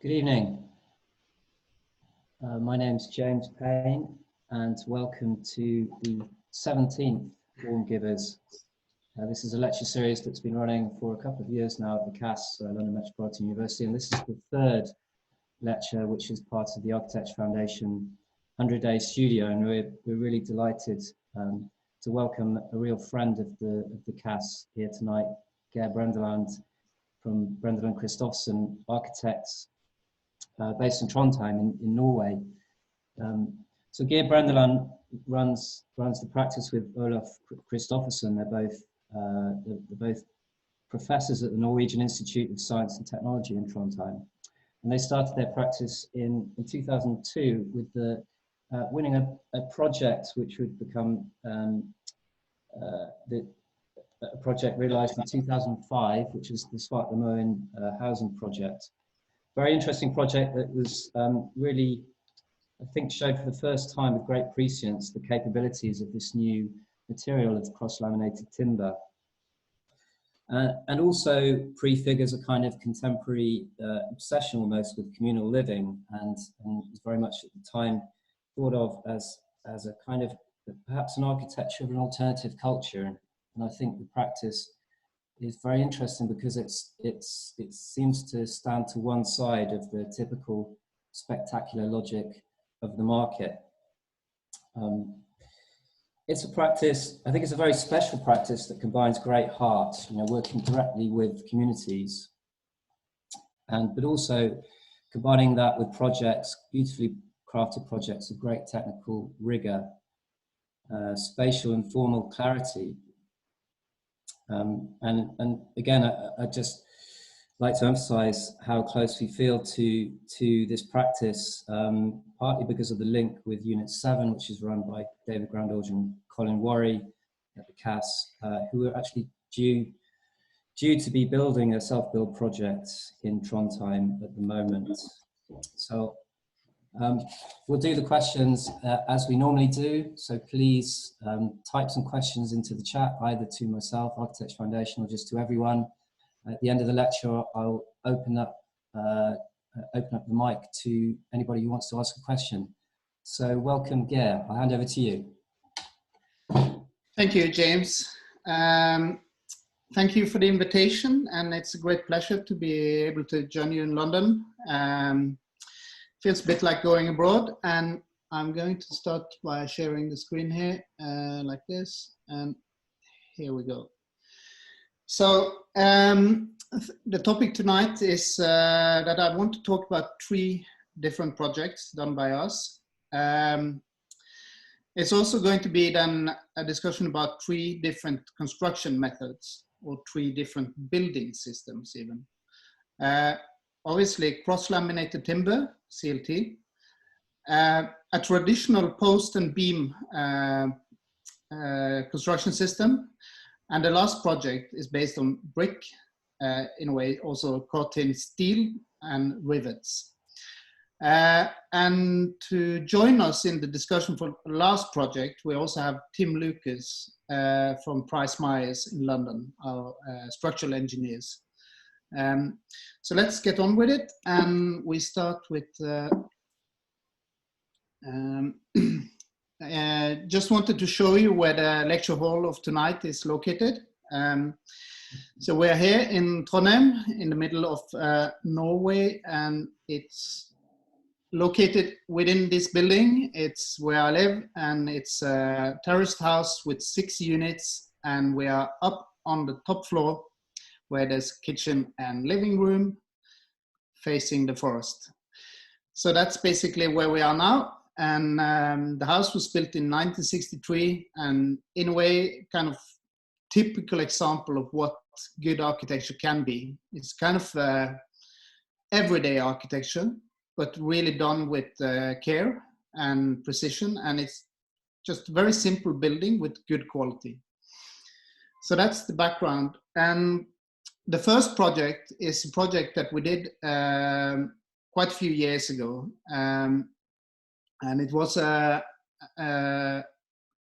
Good evening. My name's James Payne and welcome to the 17th Formgivers. This is a lecture series that's been running for a couple of years now at the CAS, London Metropolitan University, and this is the third lecture which is part of the Architecture Foundation 100-day studio, and we're really delighted to welcome a real friend of the CAS here tonight, Geir from Brendeland Kristoffersen, architects based in Trondheim in Norway. So Geir Brendeland runs the practice with Olaf Kristoffersen. They're both professors at the Norwegian Institute of Science and Technology in Trondheim, and they started their practice in 2002 with the winning a project which would become a project realised in 2005, which is the Svartlamoen housing project. Very interesting project that was really, I think, showed for the first time with great prescience the capabilities of this new material of cross-laminated timber. And also prefigures a kind of contemporary obsession almost with communal living, and was very much at the time thought of as a kind of perhaps an architecture of an alternative culture. And I think the practice is very interesting because it seems to stand to one side of the typical spectacular logic of the market. It's a practice, I think it's a very special practice that combines great heart, working directly with communities, but also combining that with projects, beautifully crafted projects of great technical rigor, spatial and formal clarity. And again, I just like to emphasize how close we feel to this practice, partly because of the link with Unit 7, which is run by David Grandorge and Colin Worry at the CAS, who are actually due to be building a self-build project in Trondheim at the moment. So we'll do the questions as we normally do. So please type some questions into the chat, either to myself, Architecture Foundation, or just to everyone. At the end of the lecture, I'll open up the mic to anybody who wants to ask a question. So welcome, Geir. I'll hand over to you. Thank you, James. Thank you for the invitation, and it's a great pleasure to be able to join you in London. Feels a bit like going abroad, and I'm going to start by sharing the screen here like this, and here we go. So the topic tonight is that I want to talk about 3 different projects done by us. It's also going to be then a discussion about 3 different construction methods, or 3 different building systems even. Obviously cross-laminated timber, CLT, a traditional post and beam construction system, and the last project is based on brick, in a way also caught in steel and rivets. And to join us in the discussion for the last project, we also have Tim Lucas from Price Myers in London, our structural engineers. So let's get on with it, and we start with just wanted to show you where the lecture hall of tonight is located. So we're here in Trondheim, in the middle of Norway, and it's located within this building. It's where I live, and it's a terraced house with 6 units, and we are up on the top floor where there's kitchen and living room facing the forest. So that's basically where we are now. And the house was built in 1963, and in a way, kind of typical example of what good architecture can be. It's kind of everyday architecture, but really done with care and precision. And it's just a very simple building with good quality. So that's the background. And the first project is a project that we did quite a few years ago. And it was a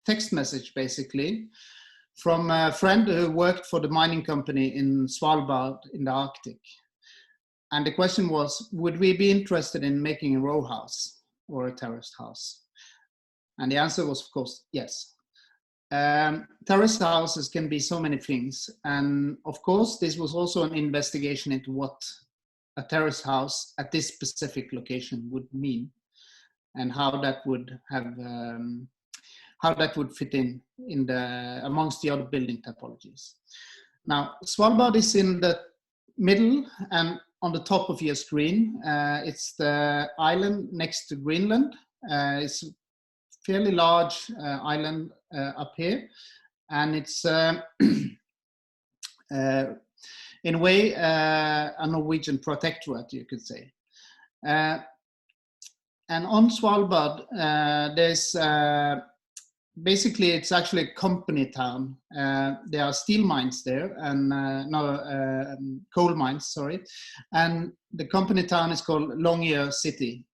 text message, basically, from a friend who worked for the mining company in Svalbard in the Arctic. And the question was, would we be interested in making a row house or a terraced house? And the answer was, of course, yes. Terrace houses can be so many things. And of course, this was also an investigation into what a terrace house at this specific location would mean, and how that would have, how that would fit in the amongst the other building typologies. Now, Svalbard is in the middle and on the top of your screen. It's the island next to Greenland. It's a fairly large island up here, and it's in a way a Norwegian protectorate, you could say. And on Svalbard, there's basically, it's actually a company town. There are steel mines there, and coal mines, sorry. And the company town is called Longyear City.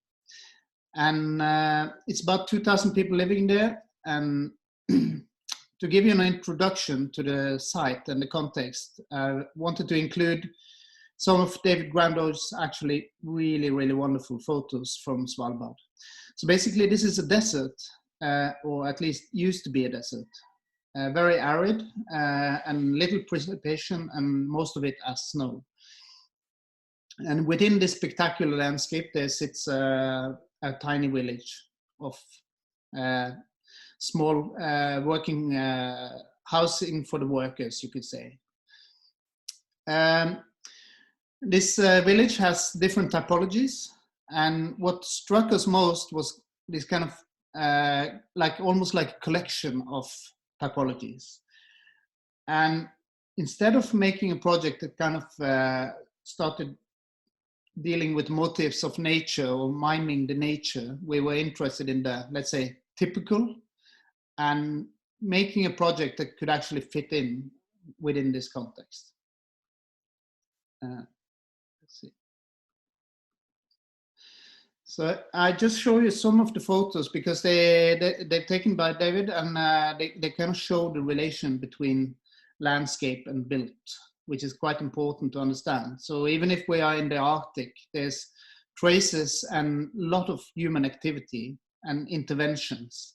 And it's about 2,000 people living there. And to give you an introduction to the site and the context, I wanted to include some of David Grandau's actually really, really wonderful photos from Svalbard. So basically, this is a desert, or at least used to be a desert, very arid and little precipitation, and most of it as snow. And within this spectacular landscape, there sits a tiny village of small working housing for the workers, you could say. This village has different typologies, and what struck us most was this kind of almost like a collection of typologies. And instead of making a project that kind of started dealing with motifs of nature or miming the nature, we were interested in the, let's say, typical, and making a project that could actually fit in within this context. Let's see. So I just show you some of the photos because they're taken by David, and they kind of show the relation between landscape and built, which is quite important to understand. So even if we are in the Arctic, there's traces and a lot of human activity and interventions.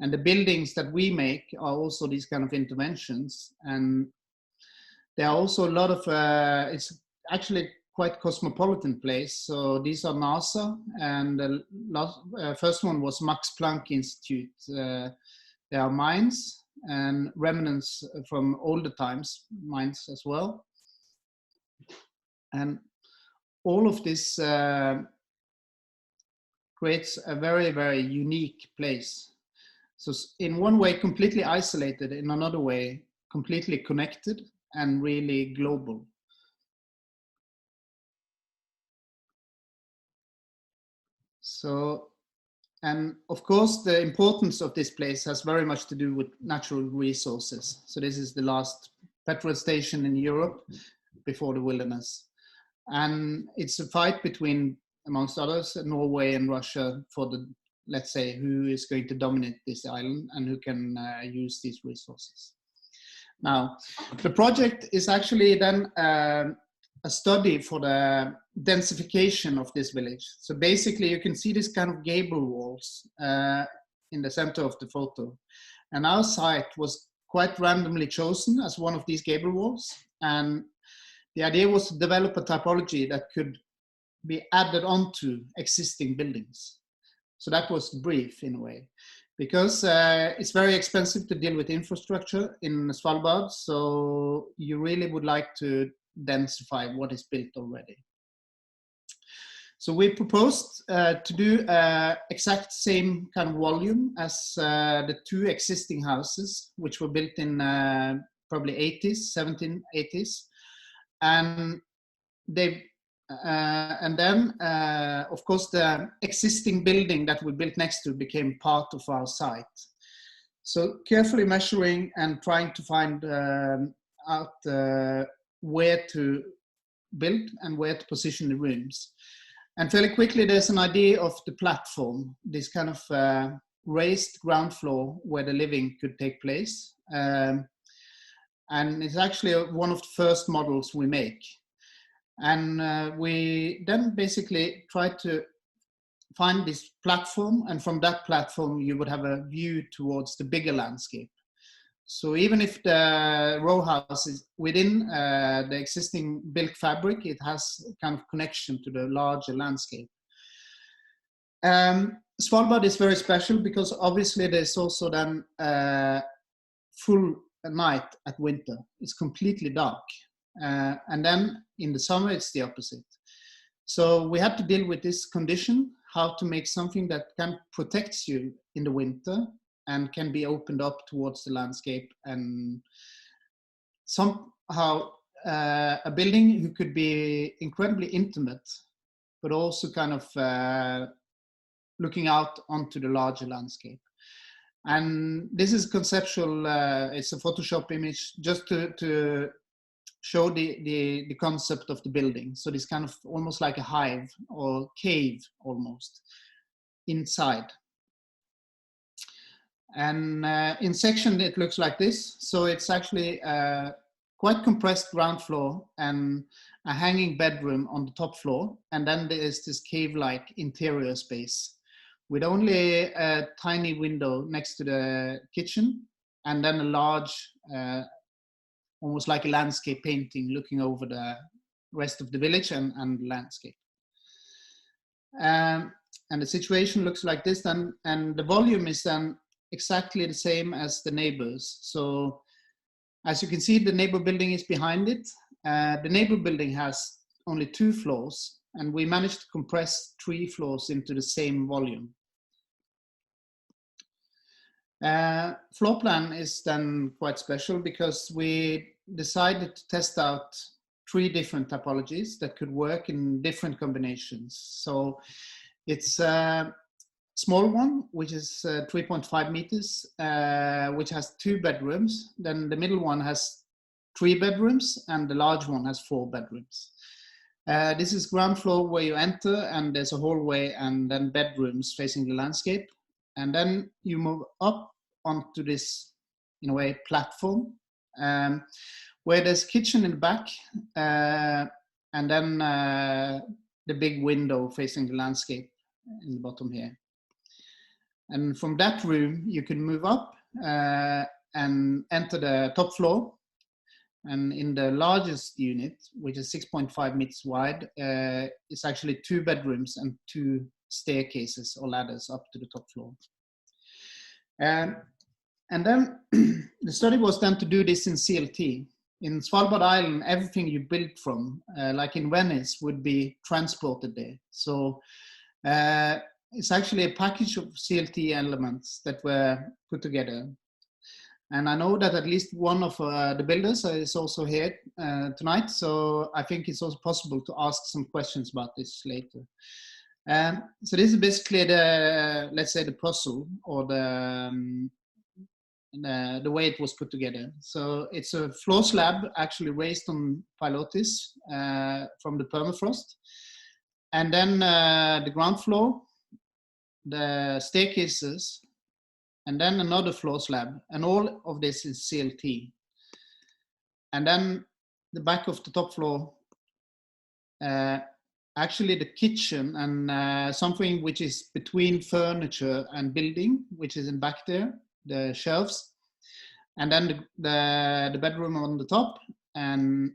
And the buildings that we make are also these kind of interventions. And there are also a lot of, it's actually quite cosmopolitan place. So these are NASA, and the first one was Max Planck Institute. There are mines and remnants from older times, mines as well. And all of this creates a very, very unique place. So in one way, completely isolated, in another way, completely connected and really global. So, and of course, the importance of this place has very much to do with natural resources. So this is the last petrol station in Europe before the wilderness. And it's a fight between, amongst others, Norway and Russia for the, let's say, who is going to dominate this island and who can use these resources. Now, the project is actually then a study for the densification of this village. So basically you can see this kind of gable walls in the center of the photo. And our site was quite randomly chosen as one of these gable walls. And the idea was to develop a typology that could be added onto existing buildings. So that was brief in a way, because it's very expensive to deal with infrastructure in Svalbard. So you really would like to densify what is built already. So we proposed to do exact same kind of volume as the two existing houses, which were built in probably 80s, 1780s. And they, and then, of course, the existing building that we built next to became part of our site. So carefully measuring and trying to find out where to build and where to position the rooms. And fairly quickly, there's an idea of the platform, this kind of raised ground floor where the living could take place. And it's actually one of the first models we make. And we then basically tried to find this platform, and from that platform you would have a view towards the bigger landscape. So even if the row house is within the existing built fabric, it has kind of connection to the larger landscape. Svalbard is very special because obviously there's also then full night at winter. It's completely dark. And then in the summer, it's the opposite. So we had to deal with this condition, how to make something that can protect you in the winter and can be opened up towards the landscape, and somehow a building who could be incredibly intimate, but also kind of looking out onto the larger landscape. And this is conceptual, it's a Photoshop image just to show the concept of the building. So this kind of almost like a hive or cave almost inside. And in section it looks like this. So it's actually quite compressed ground floor and a hanging bedroom on the top floor. And then there is this cave-like interior space with only a tiny window next to the kitchen, and then a large, almost like a landscape painting looking over the rest of the village and landscape. And the situation looks like this then, and the volume is then exactly the same as the neighbors. So as you can see, the neighbor building is behind it. The neighbor building has only 2 floors, and we managed to compress 3 floors into the same volume. Floor plan is then quite special because we decided to test out 3 different typologies that could work in different combinations. So it's a small one, which is 3.5 meters, which has 2 bedrooms. Then the middle one has 3 bedrooms, and the large one has 4 bedrooms. This is ground floor where you enter, and there's a hallway and then bedrooms facing the landscape. And then you move up onto this, in a way, platform, where there's kitchen in the back, and then the big window facing the landscape in the bottom here. And from that room, you can move up and enter the top floor. And in the largest unit, which is 6.5 meters wide, it's actually 2 bedrooms and 2 staircases or ladders up to the top floor. And then the study was then to do this in CLT. In Svalbard Island, everything you build from, like in Venice, would be transported there. So it's actually a package of CLT elements that were put together. And I know that at least one of the builders is also here tonight, so I think it's also possible to ask some questions about this later. So this is basically the, let's say, the puzzle or the way it was put together. So it's a floor slab actually raised on pilotis from the permafrost. And then the ground floor, the staircases, and then another floor slab. And all of this is CLT. And then the back of the top floor, actually the kitchen and something which is between furniture and building, which is in back there, the shelves, and then the bedroom on the top, and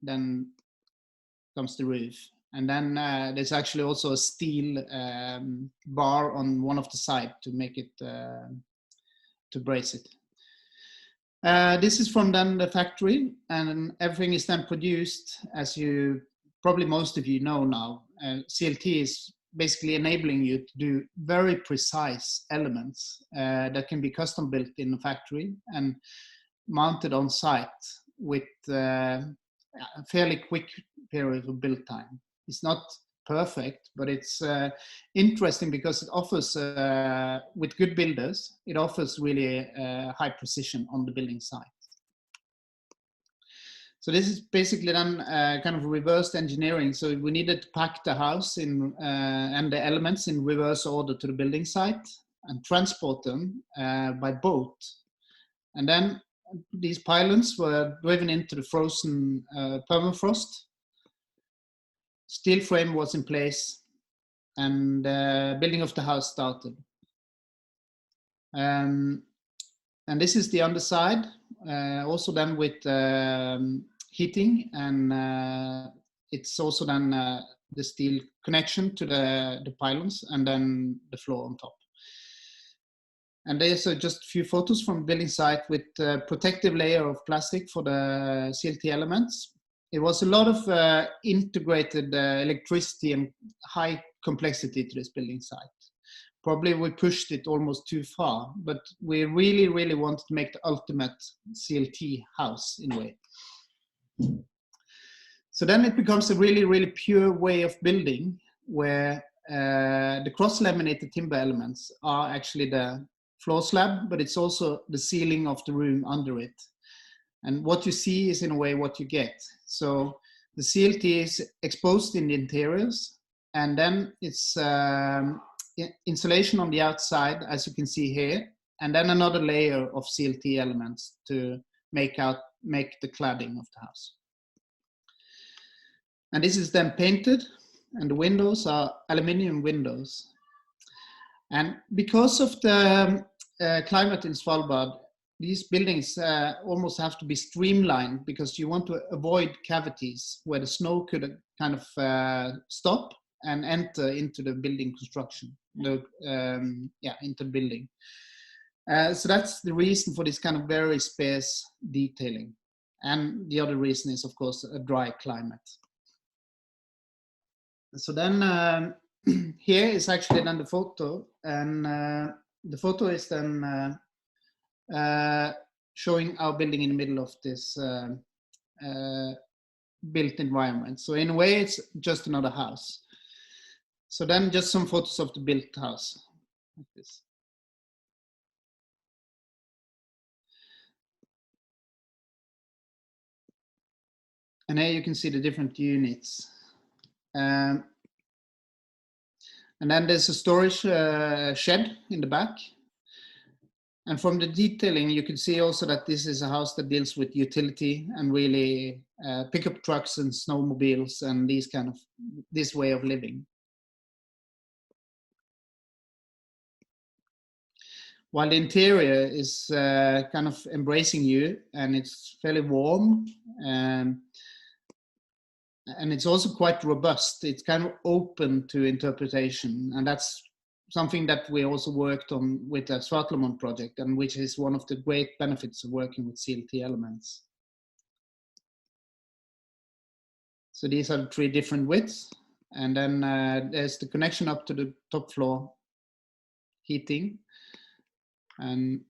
then comes the roof. And then there's actually also a steel bar on one of the sides to make it, to brace it. This is from then the factory, and everything is then produced, as you probably most of you know now. CLT is basically enabling you to do very precise elements that can be custom built in the factory and mounted on site with a fairly quick period of build time. It's not perfect, but it's interesting because it offers, with good builders, it offers really high precision on the building site. So this is basically then kind of reversed engineering. So we needed to pack the house in and the elements in reverse order to the building site and transport them by boat. And then these pylons were driven into the frozen permafrost. steel frame was in place, and building of the house started. And this is the underside, also done with heating, and it's also done the steel connection to the pylons, and then the floor on top. And there's just a few photos from the building site with a protective layer of plastic for the CLT elements. It was a lot of integrated electricity and high complexity to this building site. Probably we pushed it almost too far, but we really, really wanted to make the ultimate CLT house in a way. So then it becomes a really, really pure way of building, where the cross-laminated timber elements are actually the floor slab, but it's also the ceiling of the room under it. And what you see is in a way what you get. So the CLT is exposed in the interiors, and then it's insulation on the outside, as you can see here, and then another layer of CLT elements to make the cladding of the house. And this is then painted, and the windows are aluminium windows. And because of the climate in Svalbard, these buildings almost have to be streamlined, because you want to avoid cavities where the snow could kind of stop and enter into the building construction, into the building. So that's the reason for this kind of very sparse detailing. And the other reason is, of course, a dry climate. So then here is actually then the photo, and the photo is then showing our building in the middle of this built environment. So in a way, it's just another house. So then just some photos of the built house, like this. And here you can see the different units. And then there's a storage shed in the back. And from the detailing, you can see also that this is a house that deals with utility and really pickup trucks and snowmobiles and this way of living. While the interior is kind of embracing you, and it's fairly warm, and it's also quite robust. It's kind of open to interpretation, and that's something that we also worked on with the Svartlamoen project, and which is one of the great benefits of working with CLT elements. So these are the 3 different widths, and then there's the connection up to the top floor heating, and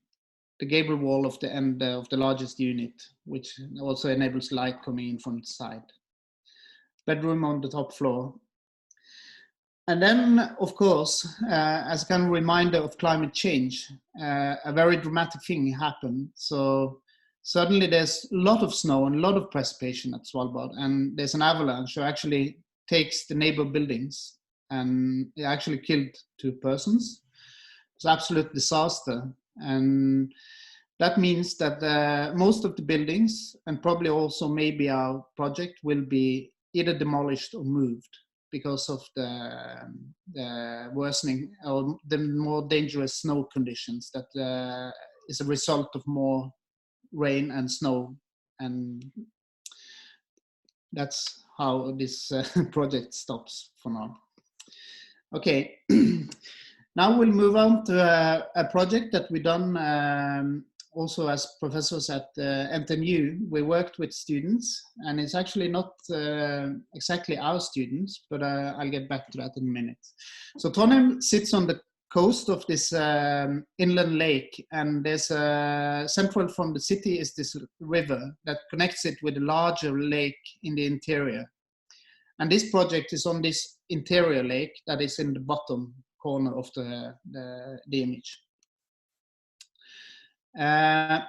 the gable wall of the end of the largest unit, which also enables light coming in from the side. Bedroom on the top floor. And then, of course, as a kind of reminder of climate change, a very dramatic thing happened. So suddenly there's a lot of snow and a lot of precipitation at Svalbard, and there's an avalanche that actually takes the neighbor buildings, and it actually killed 2 persons. It's an absolute disaster. And that means that most of the buildings, and probably also maybe our project, will be either demolished or moved because of the worsening or the more dangerous snow conditions that is a result of more rain and snow. And that's how this project stops for now. Okay, now we'll move on to a project that we've done also as professors at NTNU. We worked with students, and it's actually not exactly our students, but I'll get back to that in a minute. So Trondheim sits on the coast of this inland lake, and there's central from the city is this river that connects it with a larger lake in the interior. And this project is on this interior lake that is in the bottom corner of the image. And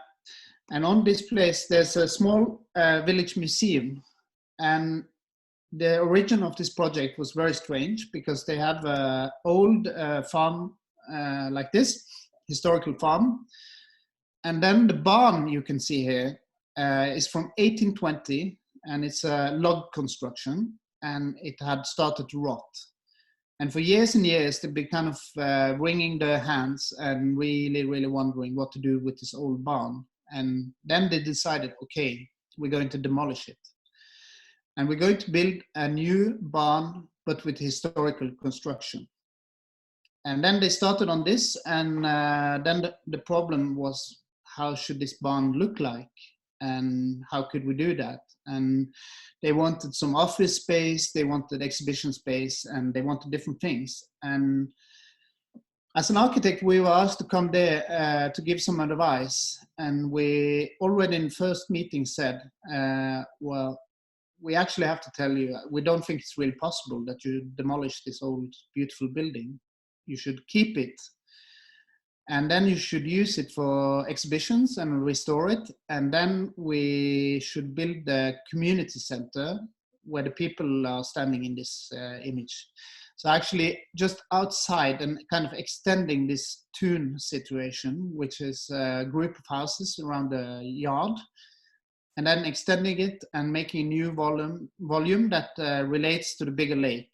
on this place, there's a small village museum. And the origin of this project was very strange, because they have an old farm like this, historical farm. And then the barn you can see here is from 1820, and it's a log construction. and it had started to rot. And for years and years, they've been kind of wringing their hands and really, really wondering what to do with this old barn. And then they decided, okay, we're going to demolish it. And we're going to build a new barn, but with historical construction. And then they started on this, and then the problem was, how should this barn look like? And how could we do that? And they wanted some office space, they wanted exhibition space, and they wanted different things. And as an architect, we were asked to come there to give some advice. And we already in first meeting said, well, we actually have to tell you, we don't think it's really possible that you demolish this old beautiful building. You should keep it. And then you should use it for exhibitions and restore it. And then we should build the community center where the people are standing in this image. So actually just outside and kind of extending this tune situation, which is a group of houses around the yard, and then extending it and making a new volume that relates to the bigger lake.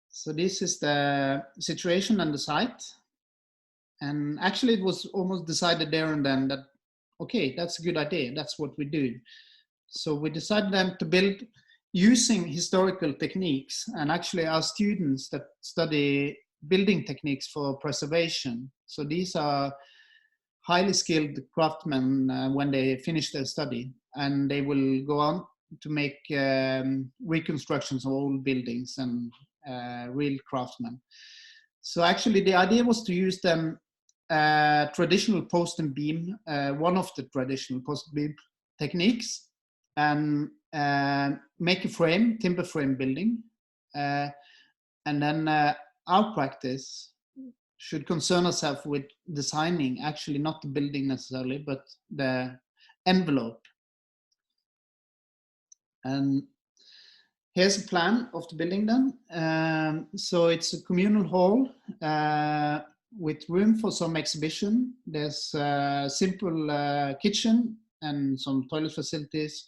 So this is the situation and the site. And actually it was almost decided there and then that, okay, that's a good idea. That's what we do. So we decided then to build using historical techniques, and actually our students that study building techniques for preservation. So these are highly skilled craftsmen when they finish their study, and they will go on to make reconstructions of old buildings and real craftsmen. So actually the idea was to use them traditional post and beam, one of the traditional post and beam techniques, and make a frame, timber frame building. And then our practice should concern ourselves with designing, actually not the building necessarily, but the envelope. And here's a plan of the building then. So it's a communal hall with room for some exhibition. There's a simple kitchen and some toilet facilities.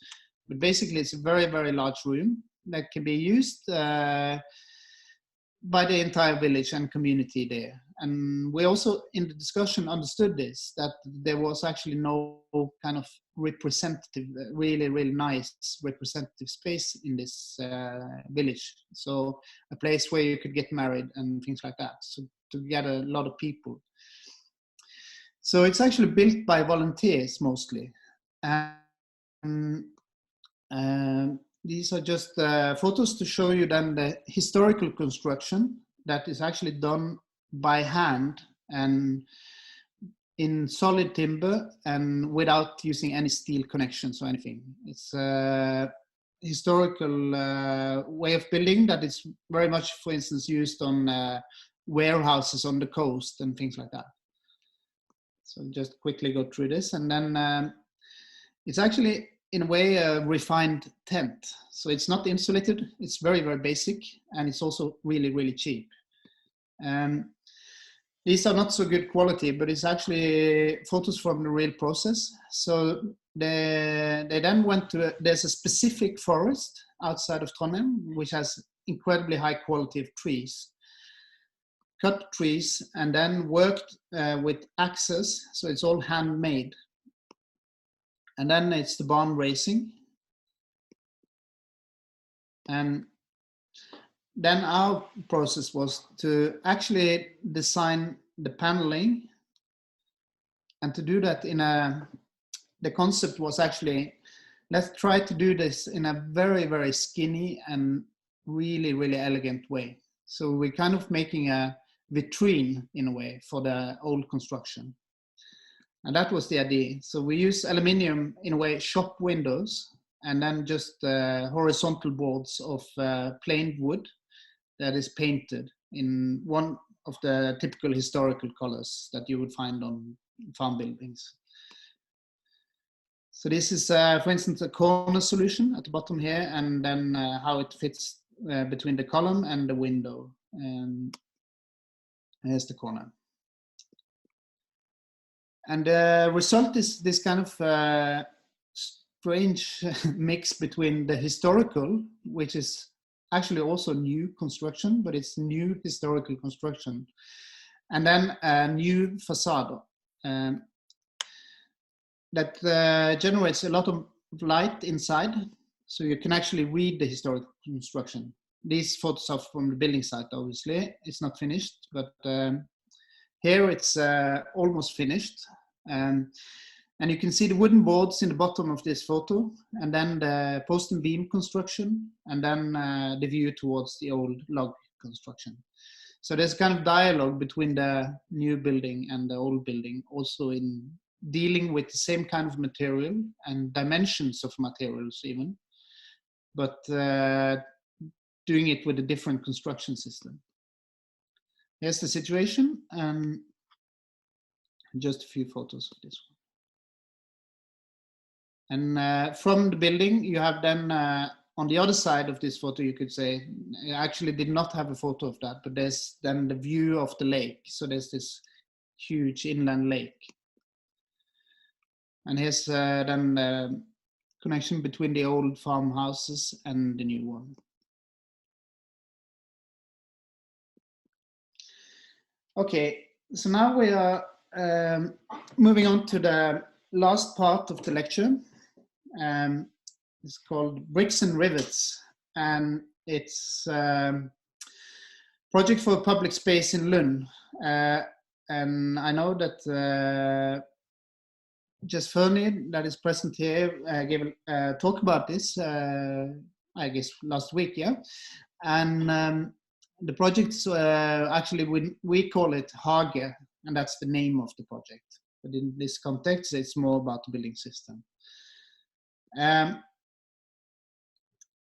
But basically it's a very, very large room that can be used by the entire village and community there. And we also in the discussion understood this, that there was actually no kind of representative, really, really nice representative space in this village. So a place where you could get married and things like that, so to get a lot of people. So it's actually built by volunteers mostly. And these are just photos to show you then the historical construction that is actually done by hand and in solid timber and without using any steel connections or anything. It's a historical way of building that is very much, for instance, used on warehouses on the coast and things like that. So just quickly go through this, and then it's actually in a way a refined tent. So it's not insulated, it's very, very basic, and it's also really, really cheap. These are not so good quality, but it's actually photos from the real process. So they then went to, there's a specific forest outside of Trondheim, which has incredibly high quality of trees. Cut trees and then worked with axes, so it's all handmade. And then it's the barn raising. And then our process was to actually design the paneling, and to do that in the concept was actually, let's try to do this in a very, very skinny and really, really elegant way. So we're kind of making a vitrine in a way for the old construction. And that was the idea. So we use aluminium, in a way, shop windows, and then just horizontal boards of plain wood that is painted in one of the typical historical colors that you would find on farm buildings. So this is, for instance, a corner solution at the bottom here, and then how it fits between the column and the window. Here's the corner. And the result is this kind of strange mix between the historical, which is actually also new construction, but it's new historical construction, and then a new facade that generates a lot of light inside, so you can actually read the historical construction. These photos are from the building site, obviously. It's not finished, but here it's almost finished. And you can see the wooden boards in the bottom of this photo, and then the post and beam construction, and then the view towards the old log construction. So there's kind of dialogue between the new building and the old building, also in dealing with the same kind of material and dimensions of materials even, but doing it with a different construction system. Here's the situation, and just a few photos of this one. And from the building, you have then on the other side of this photo, you could say, I actually did not have a photo of that, but there's then the view of the lake. So there's this huge inland lake. And here's then the connection between the old farmhouses and the new one. Okay, so now we are moving on to the last part of the lecture. It's called Bricks and Rivets, and it's project for public space in Lund. And I know that Just Fernie, that is present here, gave a talk about this, I guess last week, yeah. And the project's actually, we call it Hage, and that's the name of the project. But in this context, it's more about the building system.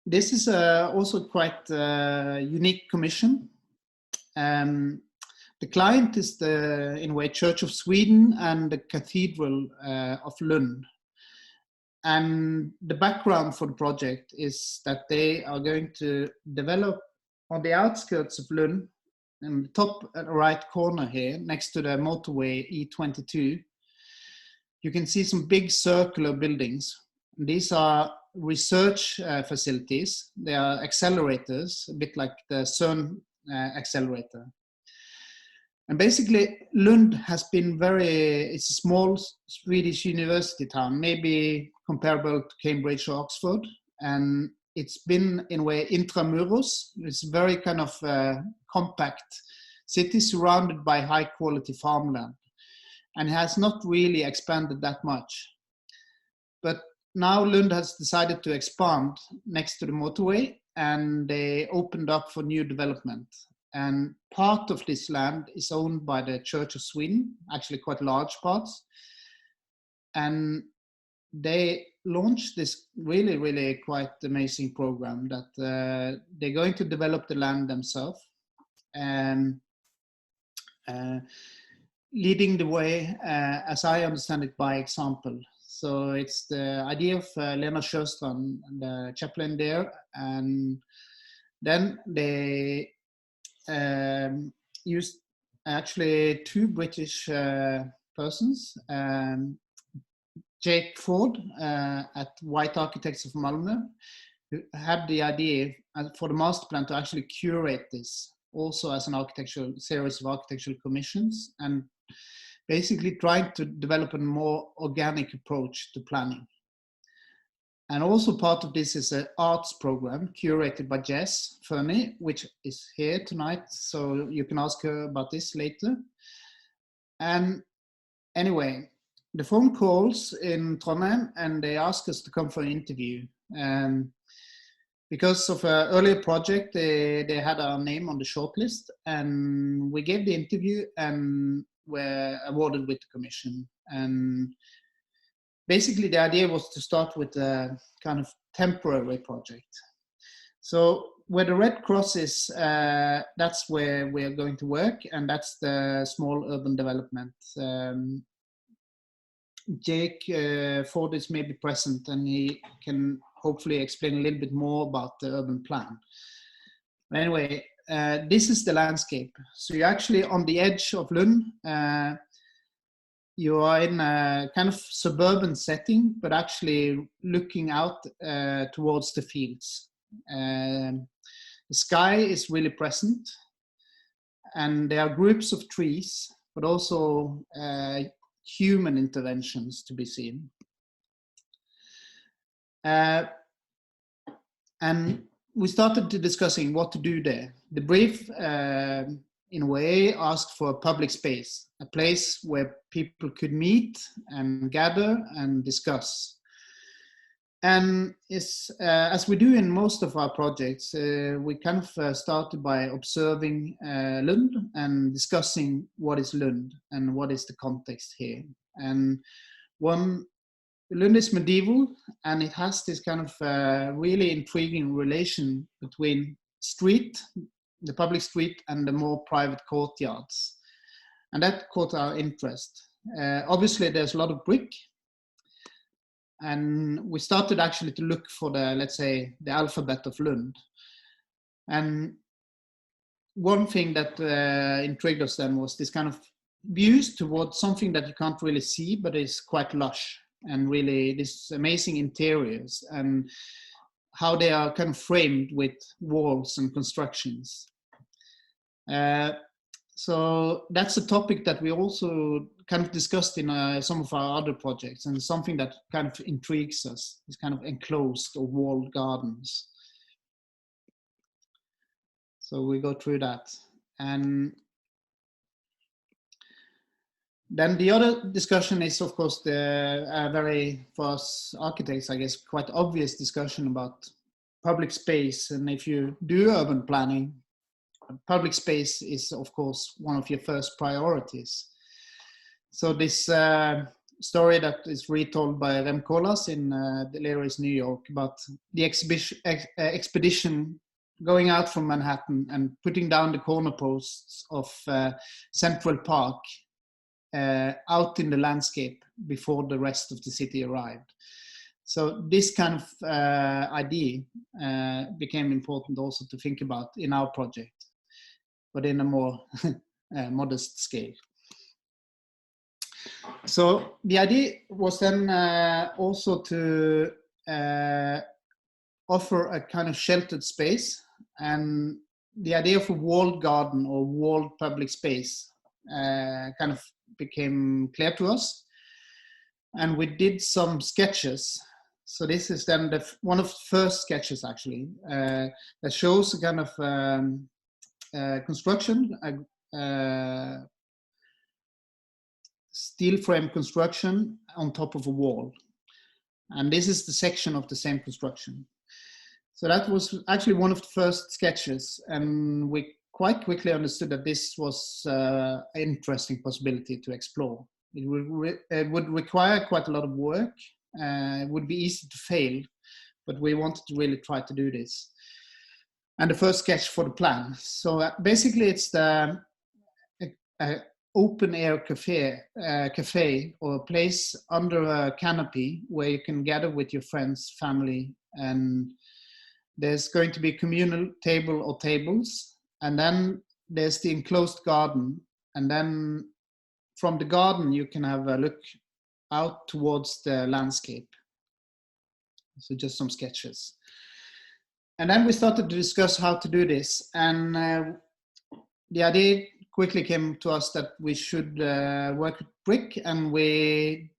This is also quite a unique commission. The client is the, in a way, Church of Sweden and the Cathedral of Lund. And the background for the project is that they are going to develop on the outskirts of Lund, in the top right corner here, next to the motorway E22, you can see some big circular buildings. These are research facilities. They are accelerators, a bit like the CERN accelerator. And basically, Lund has been it's a small Swedish university town, maybe comparable to Cambridge or Oxford. And it's been, in a way, intramuros. It's a very kind of compact city surrounded by high quality farmland, and has not really expanded that much. But now Lund has decided to expand next to the motorway, and they opened up for new development. And part of this land is owned by the Church of Sweden, actually quite large parts. And they launched this really, really quite amazing program that they're going to develop the land themselves, and leading the way, as I understand it, by example. So it's the idea of Lena Sjöstrand, the chaplain there, and then they used actually two British persons, Jake Ford at White Architects of Malmö, who had the idea for the master plan to actually curate this also as an architectural series of architectural commissions, and basically trying to develop a more organic approach to planning. And also part of this is an arts program curated by James Payne, which is here tonight, so you can ask her about this later. And anyway, the phone calls in Trondheim, and they asked us to come for an interview. Because of an earlier project, they had our name on the shortlist, and we gave the interview and were awarded with the commission. And basically the idea was to start with a kind of temporary project. So where the red cross is, that's where we're going to work, and that's the small urban development. Jake Ford is maybe present, and he can hopefully explain a little bit more about the urban plan. Anyway, this is the landscape. So you're actually on the edge of Lund. you are in a kind of suburban setting, but actually looking out towards the fields. The sky is really present, and there are groups of trees, but also human interventions to be seen. And we started to discussing what to do there. The brief, in a way, asked for a public space, a place where people could meet and gather and discuss. And as we do in most of our projects, we kind of started by observing Lund and discussing what is Lund and what is the context here. And Lund is medieval, and it has this kind of really intriguing relation between the public street, and the more private courtyards. And that caught our interest. Obviously, there's a lot of brick. And we started actually to look for let's say, the alphabet of Lund. And one thing that intrigued us then was this kind of views towards something that you can't really see, but is quite lush. And really this amazing interiors and how they are kind of framed with walls and constructions. So that's a topic that we also kind of discussed in some of our other projects, and something that kind of intrigues us, is kind of enclosed or walled gardens. So we go through that. And then the other discussion is, of course, the very, for us architects, I guess, quite obvious discussion about public space. And if you do urban planning, public space is, of course, one of your first priorities. So this story that is retold by Rem Koolhaas in Delirious New York about the expedition going out from Manhattan and putting down the corner posts of Central Park out in the landscape before the rest of the city arrived. So this kind of idea became important also to think about in our project, but in a more modest scale. So the idea was then also to offer a kind of sheltered space, and the idea of a walled garden or walled public space kind of became clear to us, and we did some sketches. So this is then one of the first sketches actually that shows a kind of construction, steel frame construction on top of a wall. And this is the section of the same construction. So that was actually one of the first sketches, and we quite quickly understood that this was an interesting possibility to explore. It would require quite a lot of work. It would be easy to fail, but we wanted to really try to do this. And the first sketch for the plan. So basically it's the open air cafe or a place under a canopy where you can gather with your friends, family, and there's going to be a communal table or tables, and then there's the enclosed garden, and then from the garden you can have a look out towards the landscape. So just some sketches. And then we started to discuss how to do this, and the idea quickly came to us that we should work with brick, and we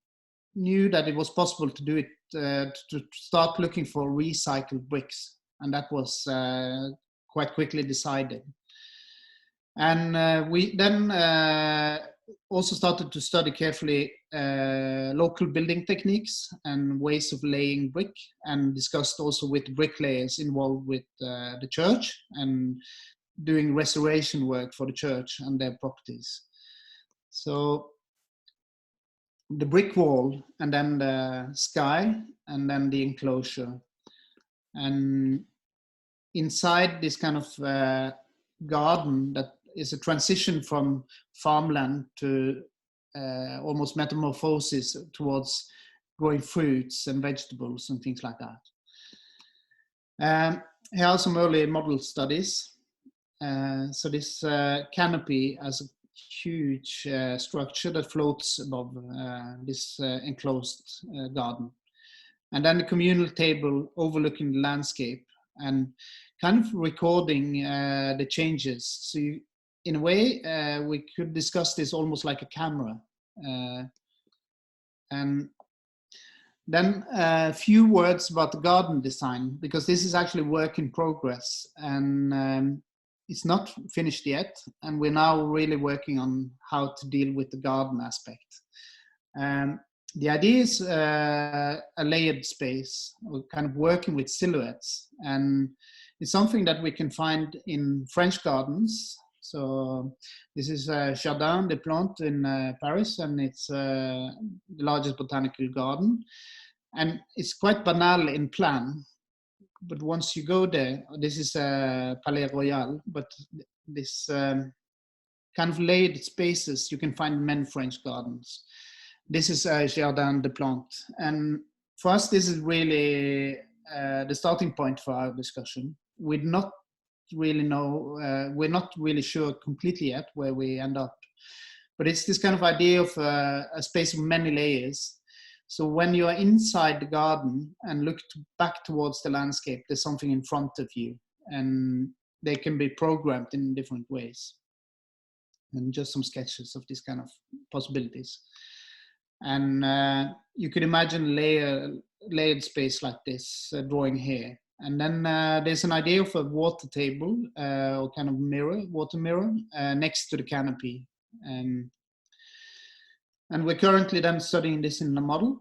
knew that it was possible to do it, to start looking for recycled bricks, and that was quite quickly decided. And we then also started to study carefully local building techniques and ways of laying brick, and discussed also with bricklayers involved with the church and doing restoration work for the church and their properties. So the brick wall, and then the sky, and then the enclosure. And inside this kind of garden that is a transition from farmland to almost metamorphosis towards growing fruits and vegetables and things like that. Here are some early model studies. So this canopy as huge structure that floats above this enclosed garden. And then the communal table overlooking the landscape and kind of recording the changes. So in a way, we could discuss this almost like a camera. And then a few words about the garden design, because this is actually work in progress, and it's not finished yet. And we're now really working on how to deal with the garden aspect. The idea is a layered space, or kind of working with silhouettes. And it's something that we can find in French gardens. So this is Jardin des Plantes in Paris, and it's the largest botanical garden. And it's quite banal in plan, but once you go there, this is Palais Royal, but this kind of laid spaces you can find in many French gardens. This is Jardin des Plantes. And for us, this is really the starting point for our discussion. We're not really sure completely yet where we end up, but it's this kind of idea of a space of many layers. So when you are inside the garden and look back towards the landscape, there's something in front of you, and they can be programmed in different ways. And just some sketches of these kind of possibilities. And you could imagine layered space like this drawing here. And then there's an idea of a water table or kind of water mirror next to the canopy. And we're currently then studying this in the model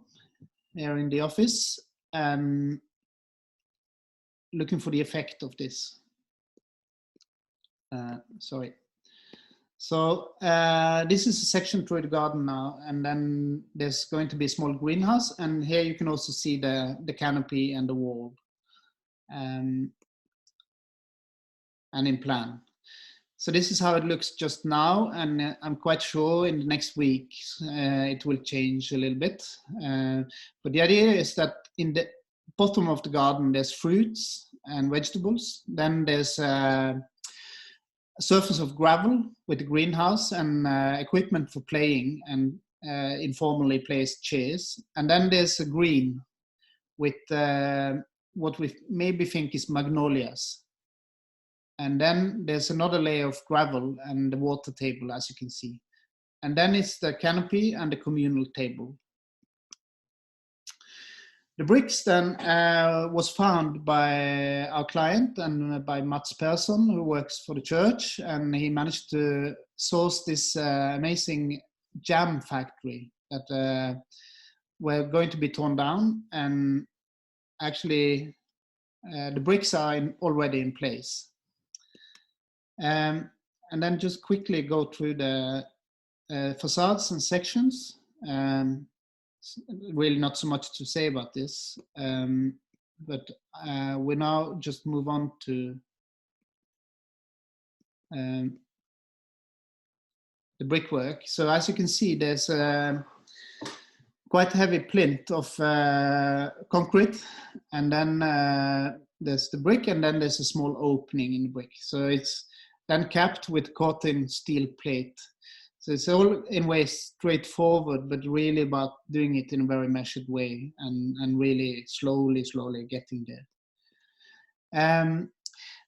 here in the office, looking for the effect of this. Sorry. So this is a section through the garden now, and then there's going to be a small greenhouse, and here you can also see the canopy and the wall, and in plan. So this is how it looks just now, and I'm quite sure in the next week it will change a little bit. But the idea is that in the bottom of the garden there's fruits and vegetables, then there's a surface of gravel with a greenhouse and equipment for playing and informally placed chairs. And then there's a green with what we maybe think is magnolias. And then there's another layer of gravel and the water table, as you can see. And then it's the canopy and the communal table. The bricks then was found by our client and by Mats Persson, who works for the church, and he managed to source this amazing jam factory that were going to be torn down, and actually the bricks are already in place. And then just quickly go through the facades and sections. Really not so much to say about this, but we now just move on to the brickwork. So as you can see, there's quite heavy plinth of concrete, and then there's the brick, and then there's a small opening in the brick. So it's then capped with caught-in steel plate. So it's all in ways straightforward, but really about doing it in a very measured way and really slowly getting there.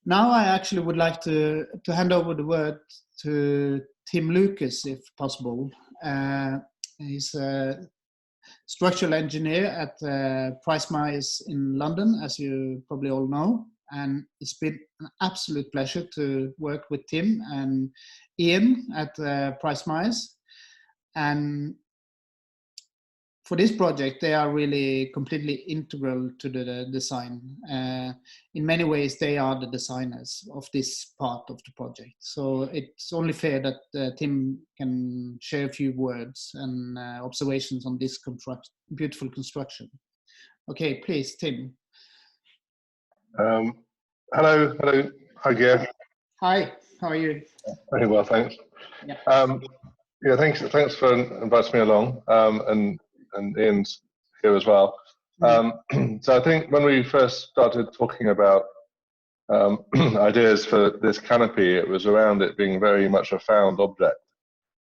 Now I actually would like to hand over the word to Tim Lucas, if possible. He's a structural engineer at Price Myers in London, as you probably all know. And it's been an absolute pleasure to work with Tim and Ian at Price Myers. And for this project, they are really completely integral to the design. In many ways, they are the designers of this part of the project. So it's only fair that Tim can share a few words and observations on this beautiful construction. Okay, please, Tim. Hello. Hi, Geir. Hi, how are you? Very well, thanks. Yeah. Thanks for inviting me along, and Ian's here as well. So I think when we first started talking about ideas for this canopy, it was around it being very much a found object.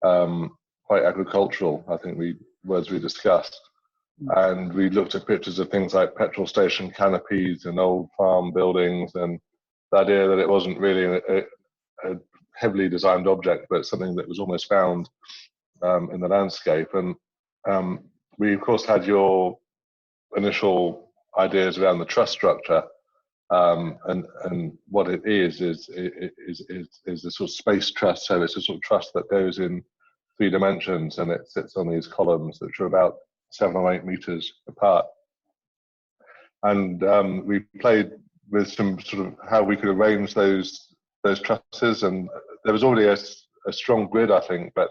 quite agricultural, I think words we discussed. And we looked at pictures of things like petrol station canopies and old farm buildings, and the idea that it wasn't really a heavily designed object, but something that was almost found in the landscape. And we, of course, had your initial ideas around the truss structure, and what it is a sort of space truss. So it's a sort of truss that goes in 3 dimensions, and it sits on these columns that are about 7 or 8 meters apart. And we played with some sort of how we could arrange those trusses, and there was already a strong grid, I think, but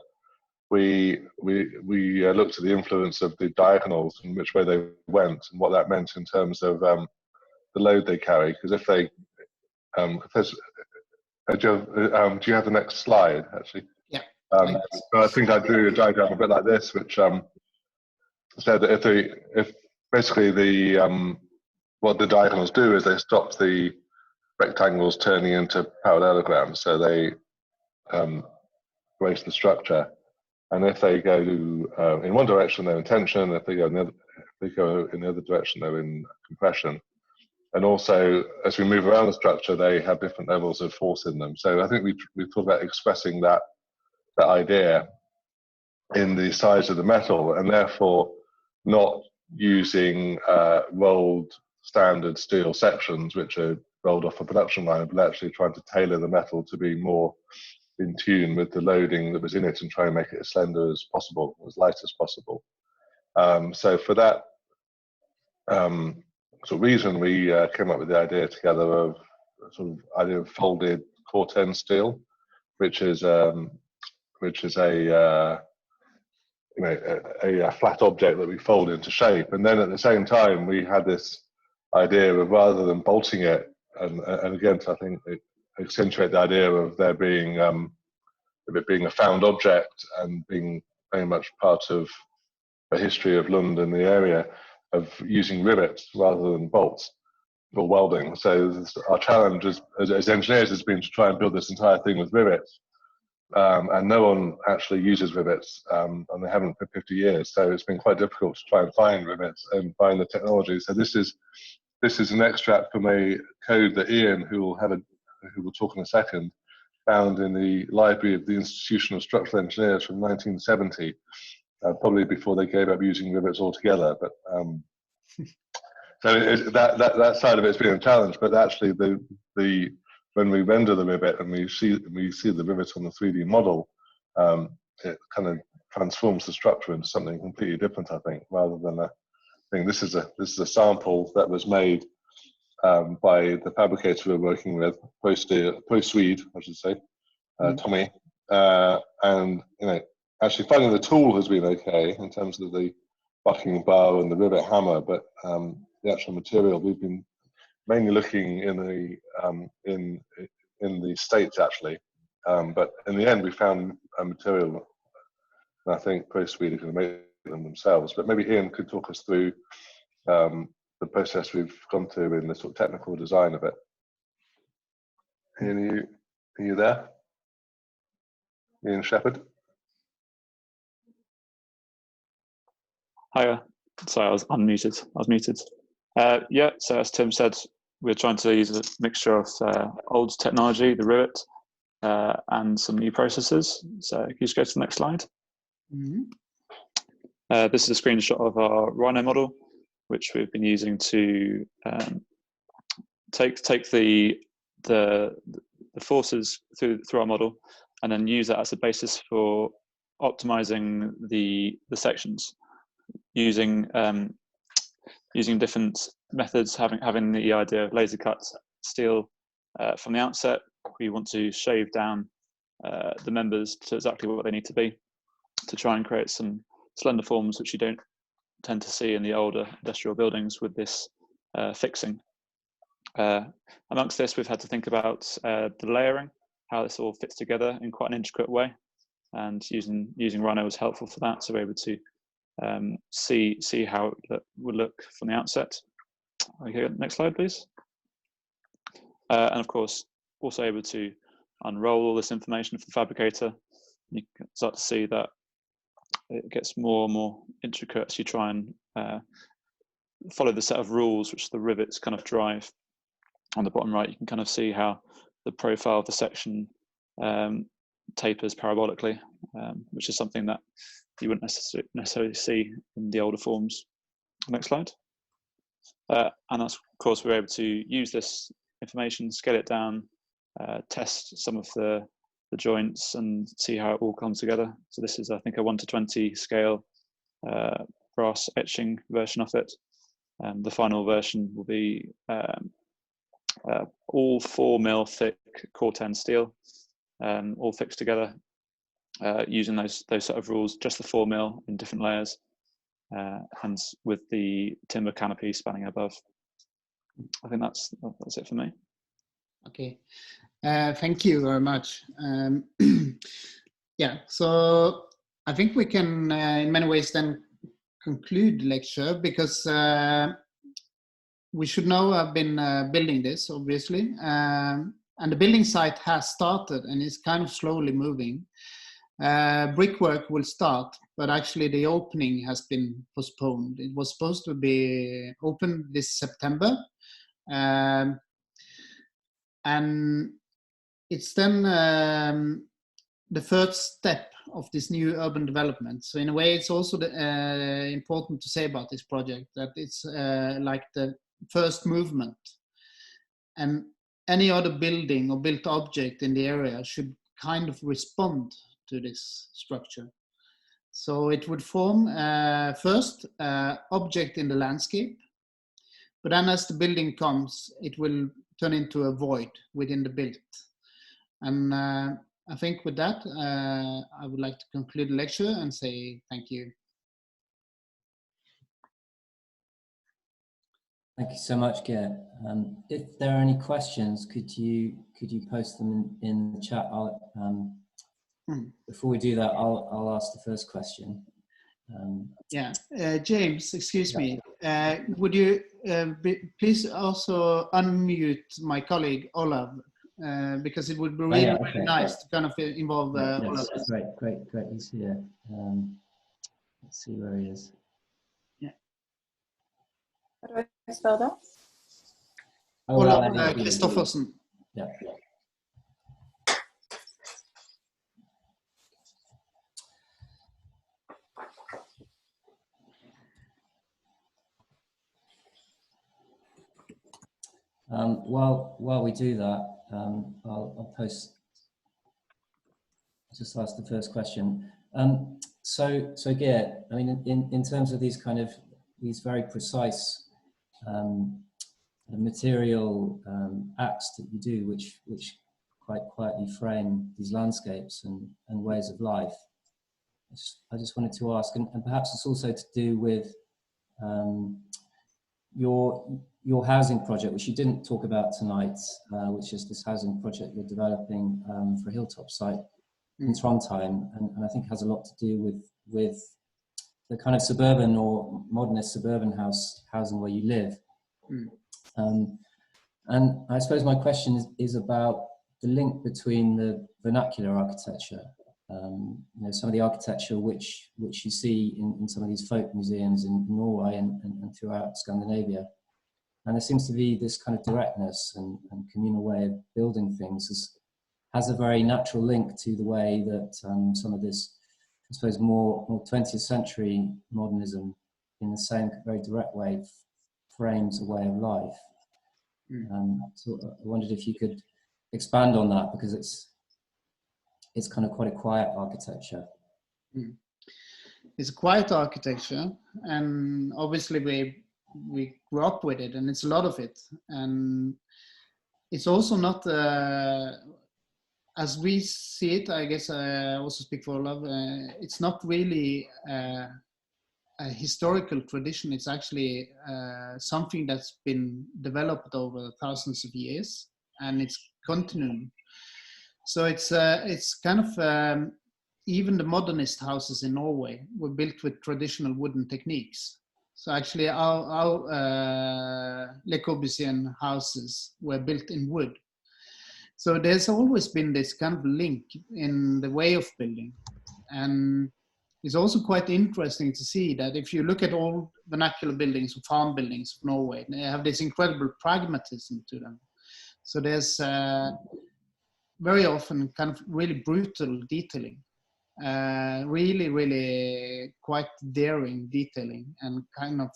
we looked at the influence of the diagonals and which way they went and what that meant in terms of the load they carry. Because if they, if there's, do you have the next slide actually? Yeah. I think I drew a diagram a bit like this, which said that if basically what the diagonals do is they stop the rectangles turning into parallelograms, so they raise the structure. And if they go in one direction, they're in tension. If they go in the other direction, they're in compression. And also, as we move around the structure, they have different levels of force in them. So I think we thought about expressing that idea in the size of the metal, and therefore not using rolled standard steel sections which are rolled off a production line, but actually trying to tailor the metal to be more in tune with the loading that was in it and try and make it as slender as possible, as light as possible. So for that sort of reason, we came up with the idea together of sort of idea of folded corten steel, which is a flat object that we fold into shape. And then at the same time, we had this idea of, rather than bolting it, and again, I think it accentuate the idea of there being of it being a found object and being very much part of the history of Lund and the area, of using rivets rather than bolts or welding. So our challenge as engineers has been to try and build this entire thing with rivets. And no one actually uses rivets, and they haven't for 50 years. So it's been quite difficult to try and find rivets and find the technology. So this is an extract from a code that Ian, who will talk in a second, found in the library of the Institution of Structural Engineers from 1970, probably before they gave up using rivets altogether. But so that side of it's been a challenge. But actually, when we render the rivet and we see the rivet on the 3D model, it kind of transforms the structure into something completely different, I think, rather than a thing. This is a sample that was made by the fabricator we're working with, Pro-Swede, I should say, Tommy. And actually finding the tool has been okay in terms of the bucking bar and the rivet hammer, but the actual material, we've been mainly looking in the States actually, but in the end we found a material, and I think Pro-Swede are going to make them themselves. But maybe Ian could talk us through the process we've gone through in the sort of technical design of it. Ian, are you there? Ian Shepherd? Hiya. Sorry, I was unmuted. I was muted. Yeah, so as Tim said, we're trying to use a mixture of old technology, the rivet, and some new processes. So can you just go to the next slide? Mm-hmm. This is a screenshot of our Rhino model, which we've been using to take the forces through our model, and then use that as a basis for optimizing the sections using different methods. Having the idea of laser cut steel from the outset, we want to shave down the members to exactly what they need to be, to try and create some slender forms which you don't tend to see in the older industrial buildings with this fixing. Amongst this, we've had to think about the layering, how this all fits together in quite an intricate way, and using Rhino was helpful for that, so we're able to see how it would look from the outset. Okay, next slide, please. And of course, also able to unroll all this information for the fabricator You can start to see that it gets more and more intricate as you try and follow the set of rules which the rivets kind of drive. On the bottom right, you can kind of see how the profile of the section tapers parabolically, which is something that you wouldn't necessarily see in the older forms. Next slide. And that's, of course, we're able to use this information, scale it down, test some of the joints and see how it all comes together. So this is, I think, a 1:20 scale brass etching version of it. The final version will be all 4mm thick core 10 steel, all fixed together using those set of rules, just the 4mm in different layers, and with the timber canopy spanning above. I think that's it for me. Okay, thank you very much. Yeah, so I think we can in many ways then conclude the lecture, because we should now have been building this, obviously, and the building site has started and is kind of slowly moving. Brickwork will start, but actually the opening has been postponed. It was supposed to be open this September, and it's then the first step of this new urban development. So in a way, it's also important to say about this project that it's like the first movement, and any other building or built object in the area should kind of respond to this structure. So it would form first object in the landscape, but then as the building comes, it will turn into a void within the built. And I think with that, I would like to conclude the lecture and say thank you. Thank you so much, Geir. If there are any questions, could you post them in the chat? Before we do that, I'll ask the first question. Yeah, James, excuse me. Would you please also unmute my colleague Olav, because it would be really, really nice to kind of involve Olav. Great. He's here. Let's see where he is. Yeah. How do I spell that? Olav Kristoffersen. Yeah. While we do that, I'll just ask the first question. So Geir, I mean, in terms of these very precise material acts that you do, which quite quietly frame these landscapes and ways of life, I just wanted to ask, and perhaps it's also to do with your housing project, which you didn't talk about tonight, which is this housing project you're developing for a hilltop site in Trondheim, and I think has a lot to do with the kind of suburban or modernist suburban housing where you live. And I suppose my question is about the link between the vernacular architecture, some of the architecture which you see in some of these folk museums in Norway and throughout Scandinavia. And there seems to be this kind of directness and communal way of building things has a very natural link to the way that some of this, I suppose, more 20th century modernism in the same very direct way frames a way of life. So I wondered if you could expand on that, because it's kind of quite a quiet architecture. It's a quiet architecture, and obviously we grew up with it, and it's a lot of it, and it's also not as we see it. I guess I also speak for Olav. It's not really a historical tradition. It's actually something that's been developed over thousands of years, and it's continuing. So it's kind of even the modernist houses in Norway were built with traditional wooden techniques. So actually our Le Corbusier houses were built in wood. So there's always been this kind of link in the way of building. And it's also quite interesting to see that if you look at all vernacular buildings or farm buildings of Norway, they have this incredible pragmatism to them. So there's very often kind of really brutal detailing, really quite daring detailing and kind of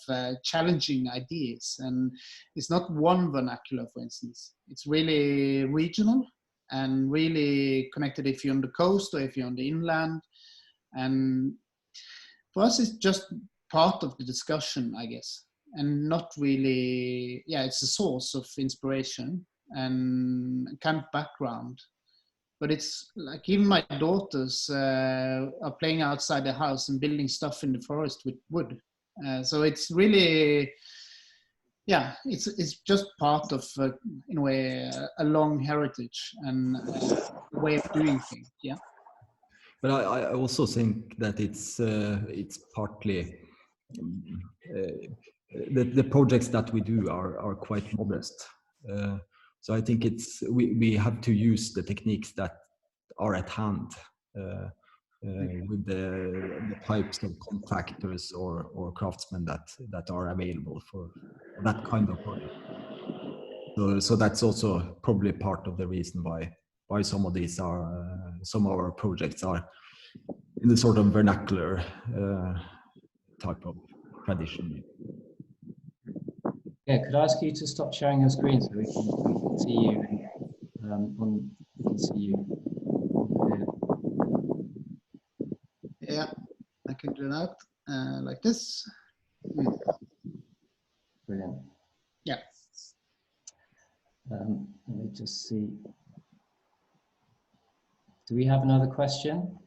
challenging ideas. And it's not one vernacular, for instance. It's really regional and really connected if you're on the coast or if you're on the inland. And for us, it's just part of the discussion, I guess, and not really, it's a source of inspiration and kind of background. But it's like even my daughters are playing outside the house and building stuff in the forest with wood. So it's really, it's just part of, in a way, a long heritage and a way of doing things, yeah. But I also think that it's partly the projects that we do are quite modest. So I think we have to use the techniques that are at hand with the types of contractors or craftsmen that are available for that kind of project. So that's also probably part of the reason why some of these some of our projects are in the sort of vernacular type of tradition. Yeah, could I ask you to stop sharing your screen so we can see you? We can see you. Yeah, I can do that like this. Brilliant. Yeah. Let me just see. Do we have another question?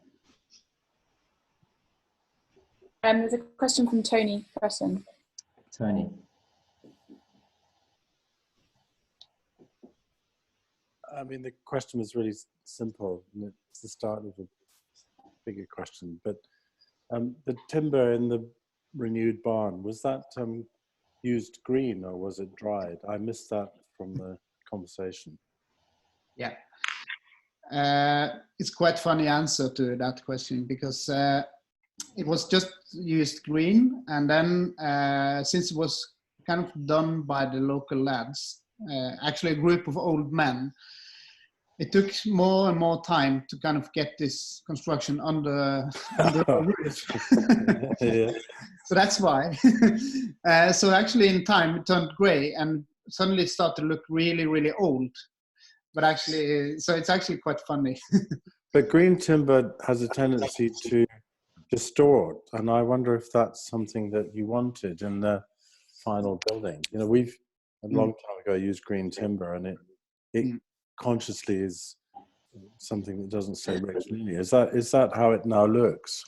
There's a question from Tony Presson. Tony. I mean, the question was really simple, and it's the start of a bigger question. But the timber in the renewed barn, was that used green or was it dried? I missed that from the conversation. Yeah. It's quite funny answer to that question because it was just used green, and then since it was kind of done by the local lads, actually a group of old men, it took more and more time to kind of get this construction under the roof. Yeah. So that's why. So actually in time it turned grey and suddenly it started to look really, really old. But actually, so it's actually quite funny. But green timber has a tendency to distort, and I wonder if that's something that you wanted in the final building. You know, we've a long time ago used green timber, and it consciously is something that doesn't say rich linear. Is that how it now looks?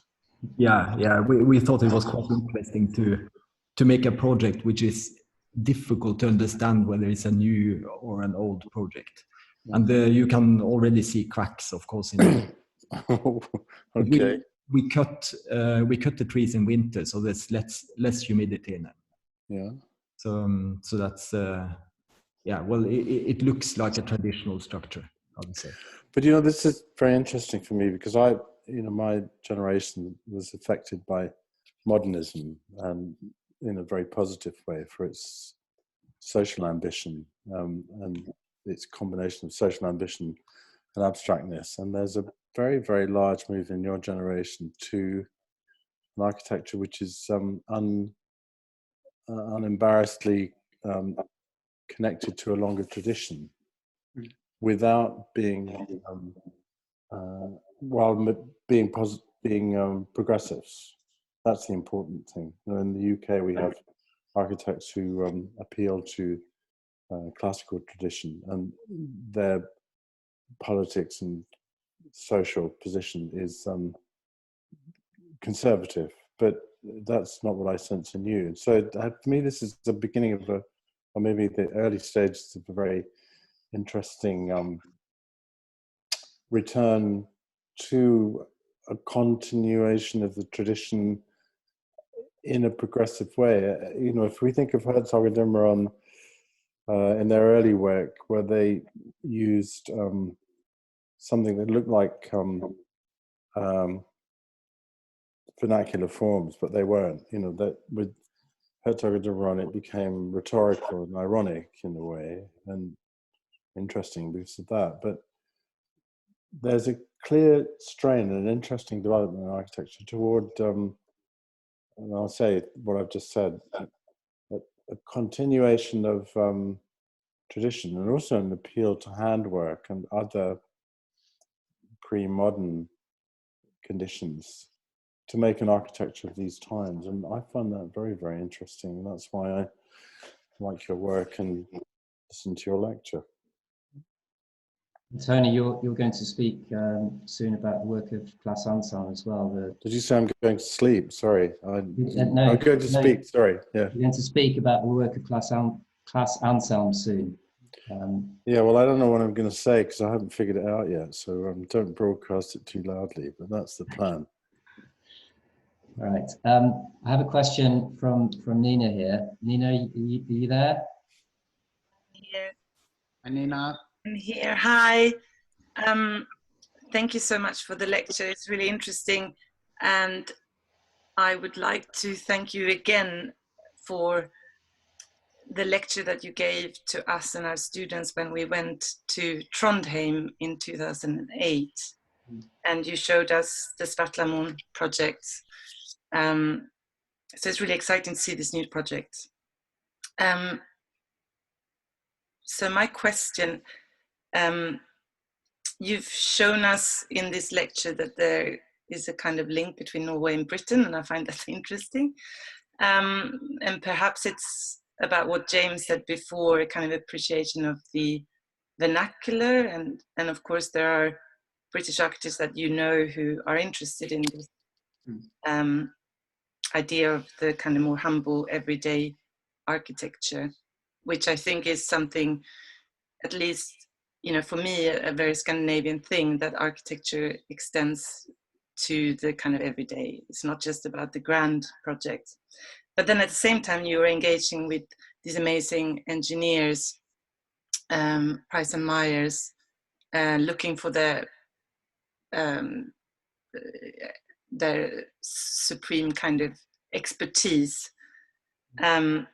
Yeah. We thought it was quite interesting to make a project which is difficult to understand whether it's a new or an old project. And you can already see cracks, of course. In Okay. We cut the trees in winter, so there's less humidity in them. Yeah. So that's well, it looks like a traditional structure, I would say. But this is very interesting for me because my generation was affected by modernism, and in a very positive way for its social ambition and its combination of social ambition and abstractness. And there's a very, very large move in your generation to an architecture which is unembarrassedly connected to a longer tradition without being being progressives. That's the important thing. In the UK we have architects who appeal to classical tradition, and their politics and social position is conservative, but that's not what I sense in you. So for me, this is the beginning of or maybe the early stages of a very interesting return to a continuation of the tradition in a progressive way. If we think of Herzog and Imre on in their early work, where they used something that looked like vernacular forms, but they weren't. You know, that with Hertogenrun, it became rhetorical and ironic in a way, and interesting because of that. But there's a clear strain and interesting development in architecture toward, and I'll say what I've just said, a continuation of tradition, and also an appeal to handwork and other pre-modern conditions to make an architecture of these times. And I find that very, very interesting. And that's why I like your work and listen to your lecture. Tony, you're going to speak soon about the work of Claes Anselm as well. Did you say I'm going to sleep? Sorry. No, I'm going to speak, sorry. Yeah. You're going to speak about the work of Claes Anselm soon. Yeah, well, I don't know what I'm going to say because I haven't figured it out yet. So don't broadcast it too loudly, but that's the plan. Right. I have a question from Nina here. Nina, are you there? Here. And Nina. I'm here. Hi. Thank you so much for the lecture. It's really interesting. And I would like to thank you again for the lecture that you gave to us and our students when we went to Trondheim in 2008. And you showed us the Svartlamoen project. So it's really exciting to see this new project. So my question, you've shown us in this lecture that there is a kind of link between Norway and Britain, and I find that interesting. And perhaps it's about what James said before, a kind of appreciation of the vernacular, and of course there are British architects that you know who are interested in this idea of the kind of more humble everyday architecture, which I think is something, at least, you know, for me, a very Scandinavian thing, that architecture extends to the kind of everyday. It's not just about the grand projects. But then at the same time, you were engaging with these amazing engineers, Price and Myers, looking for their supreme kind of expertise. And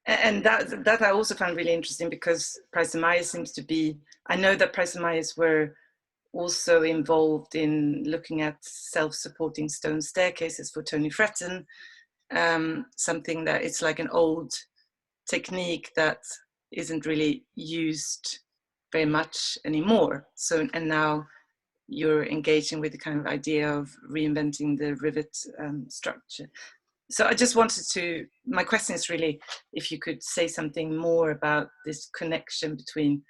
that I also found really interesting, because Price and Myers seems to be, I know that Price and Myers were also involved in looking at self-supporting stone staircases for Tony Fretton, something that it's like an old technique that isn't really used very much anymore. So, and now you're engaging with the kind of idea of reinventing the rivet structure. So I just wanted to, my question is really if you could say something more about this connection between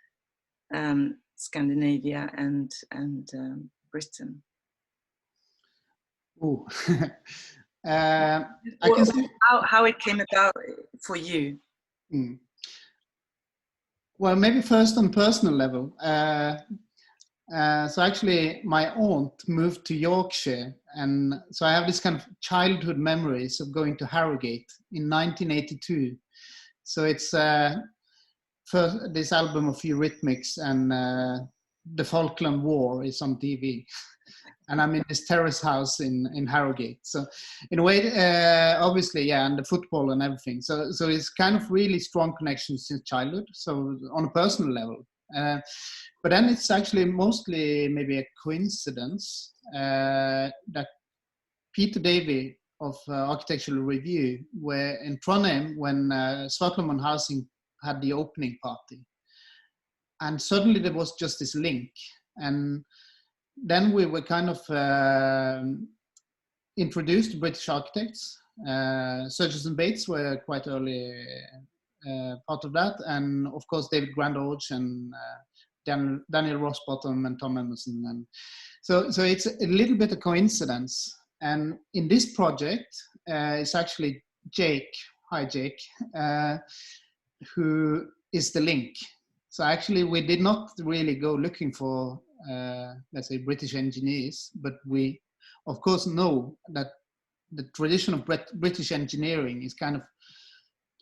Scandinavia and Britain. Oh, I can see how it came about for you. Well, maybe first on personal level. So actually, my aunt moved to Yorkshire, and so I have this kind of childhood memories of going to Harrogate in 1982. So it's first this album of Eurythmics, and the Falkland War is on TV, and I'm in this terrace house in Harrogate. So in a way, obviously, yeah, and the football and everything. So it's kind of really strong connections since childhood. So on a personal level. But then it's actually mostly maybe a coincidence that Peter Davey of Architectural Review were in Trondheim when Svartlamoen Housing had the opening party. And suddenly there was just this link. And then we were kind of introduced to British architects. Surges and Bates were quite early part of that. And of course, David Grandorge and Daniel Rossbottom and Tom Emerson. And so it's a little bit of coincidence. And in this project, it's actually Jake, hi Jake, who is the link. So actually we did not really go looking for, let's say, British engineers, but we of course know that the tradition of British engineering is kind of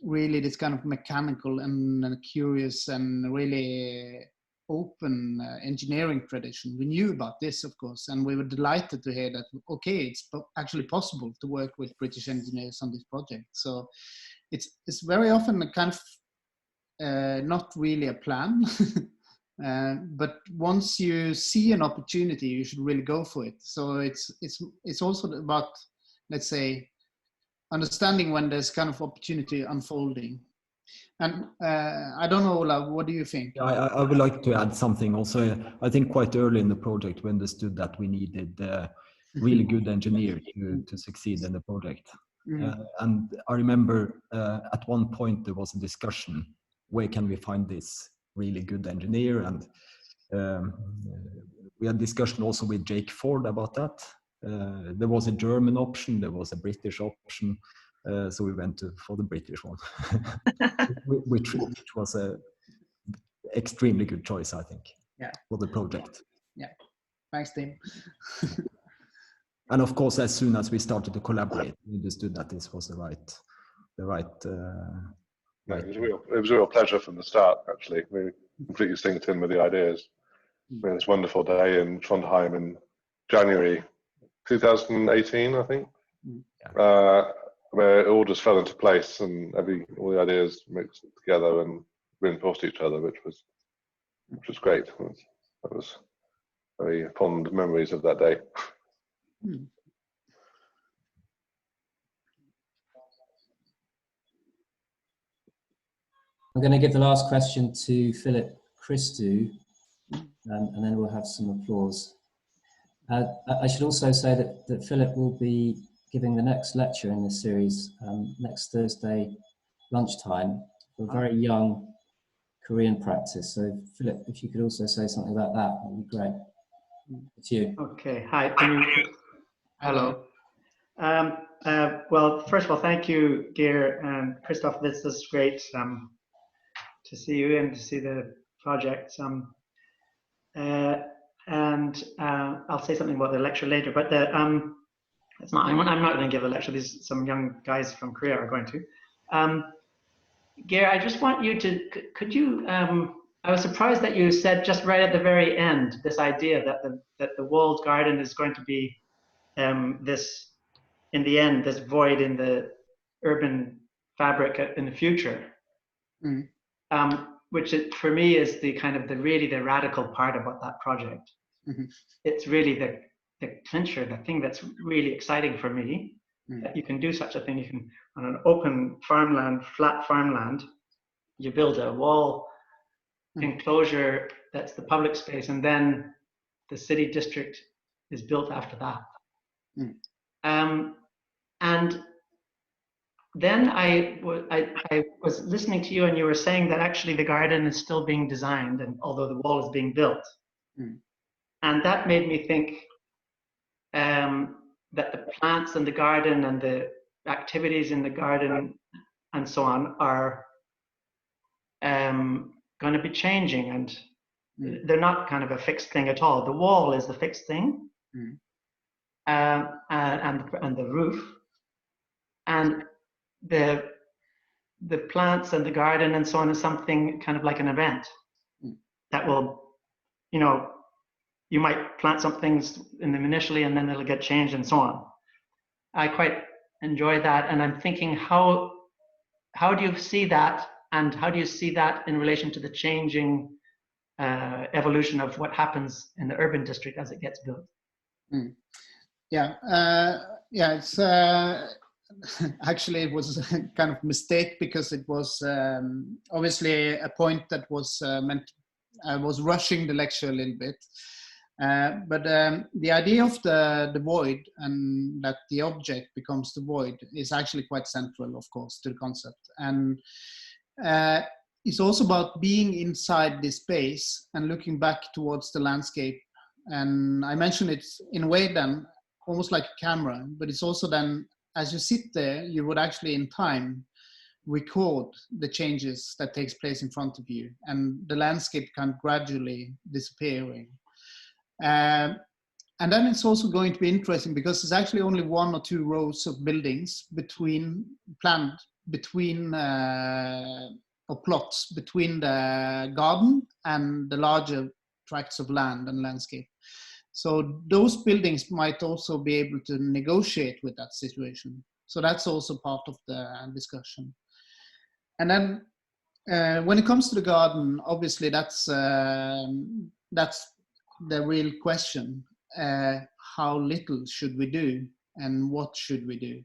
really this kind of mechanical and curious and really open engineering tradition. We knew about this, of course, and we were delighted to hear that, okay, it's actually possible to work with British engineers on this project. So it's very often a kind of not really a plan, but once you see an opportunity, you should really go for it. So it's also about, let's say, understanding when there's kind of opportunity unfolding. And I don't know, Olav, what do you think? I would like to add something also. I think quite early in the project we understood that we needed really good engineer to succeed in the project. And I remember at one point there was a discussion, where can we find this really good engineer? And we had discussion also with Jake Ford about that. There was a German option, there was a British option. So we went for the British one, which was a extremely good choice, I think, for the project. Yeah, thanks, Tim. And of course, as soon as we started to collaborate, we understood that this was the right. It was a real pleasure from the start. Actually, we completely synced in with the ideas. We had this wonderful day in Trondheim in January 2018, I think. Where it all just fell into place and all the ideas mixed together and reinforced each other, which was great. That was very fond memories of that day. I'm going to give the last question to Philip Christou, and then we'll have some applause. I should also say that Philip will be giving the next lecture in this series next Thursday lunchtime for a very young Korean practice. So Philip, if you could also say something about that, that would be great. It's you. Okay, hi. Hello. Well, first of all, thank you, Geir and Christoph. This is great to see you and to see the project. And I'll say something about the lecture later, but I'm not going to give a lecture. Some young guys from Korea are going to. Geir, I just want you to, could you, I was surprised that you said just right at the very end, this idea that the walled garden is going to be this, in the end, this void in the urban fabric in the future. Which for me is the kind of really the radical part about that project. It's really the clincher, the thing that's really exciting for me, that you can do such a thing. You can, on an open farmland, flat farmland, you build a wall enclosure that's the public space, and then the city district is built after that. And then I was listening to you, and you were saying that actually the garden is still being designed, and although the wall is being built. And that made me think that the plants in the garden and the activities in the garden and so on are going to be changing, and they're not kind of a fixed thing at all. The wall is the fixed thing, and the roof, and the plants and the garden and so on is something kind of like an event that will, you might plant some things in them initially and then it'll get changed and so on. I quite enjoy that, and I'm thinking, how do you see that, and how do you see that in relation to the changing evolution of what happens in the urban district as it gets built? It's actually it was a kind of mistake, because it was obviously a point that was meant. I was rushing the lecture a little bit, but the idea of the void, and that the object becomes the void, is actually quite central, of course, to the concept. And it's also about being inside this space and looking back towards the landscape. And I mentioned it in a way then almost like a camera, but it's also then, as you sit there, you would actually in time record the changes that takes place in front of you, and the landscape kind of gradually disappearing. And then it's also going to be interesting, because there's actually only 1 or 2 rows of buildings planned between or plots between the garden and the larger tracts of land and landscape. So those buildings might also be able to negotiate with that situation. So that's also part of the discussion. And then when it comes to the garden, obviously that's the real question. How little should we do and what should we do?